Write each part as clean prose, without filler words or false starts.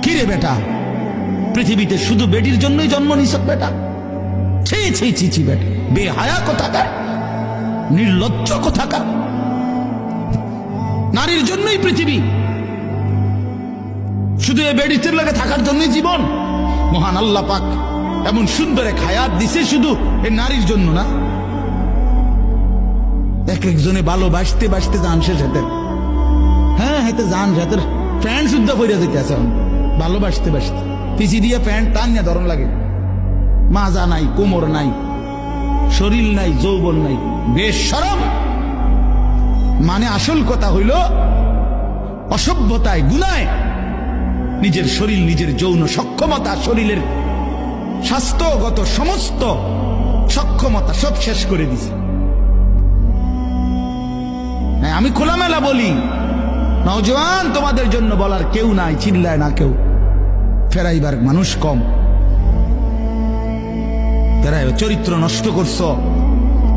কিরে বেটা, পৃথিবীতে শুধু বেটির জন্যই জন্ম নিছ বেটা? ছি ছি ছি ছি বেটা, বেহায়া কোথাকার, নির্লজ্জ কোথাকার। নারীর জন্যই পৃথিবী, শুধু এই বেডিতে লাগে থাকার জন্যই জীবন। মহান আল্লাহ পাক এমন সুন্দর এক হায়াত দিছে শুধু এই নারীর জন্য না। এক একজনে ভালোবাসতে বাসতে জান শেষ হেতে, হ্যাঁ হেতে জান হেতের প্যান্ট শুদ্ধ পড়ে যেতে আছে ভালোবাসতে বাসতে। পিছি দিয়ে প্যান্ট টান নিয়ে ধরন লাগে, মাজা নাই, কোমর নাই, শরীর নাই, যৌবন নাই, বেশরম। মানে আসল কথা হইল অসভ্যতায়, গুনায় নিজের শরীর, নিজের যৌন সক্ষমতা, শরীরের স্বাস্থ্যগত সমস্ত সক্ষমতা সব শেষ করে দিছে। আমি খোলামেলা বলি, নওজোয়ান তোমাদের জন্য বলার কেউ নাই, চিল্লায় না কেউ, ফেরাইবার মানুষ কম। ফেরাই চরিত্র নষ্ট করছ,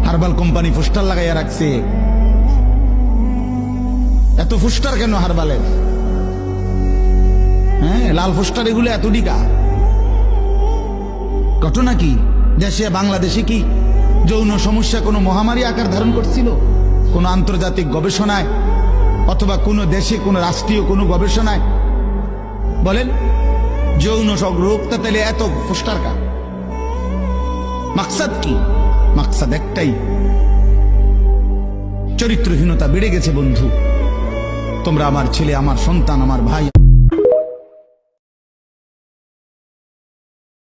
হারবাল কোম্পানি পোস্টার লাগাইয়া রাখছে। এত পোস্টার কেন হারবালের? হ্যাঁ, লাল পোস্টার এগুলো এত ডিকা। ঘটনা কি? দেশে বাংলাদেশে কি যৌন সমস্যা কোনো মহামারী আকার ধারণ করছিল? কোন আন্তর্জাতিক গবেষণায় অথবা কোন দেশে কোন রাষ্ট্রীয় কোন গবেষণায় বলেন যৌন রোগটা তাহলে এত পোস্টার কা? মাকসাদ কি? মাকসাদ একটাই, চরিত্রহীনতা বেড়ে গেছে বন্ধু। তোমরা আমার ছেলে, আমার সন্তান, আমার ভাই।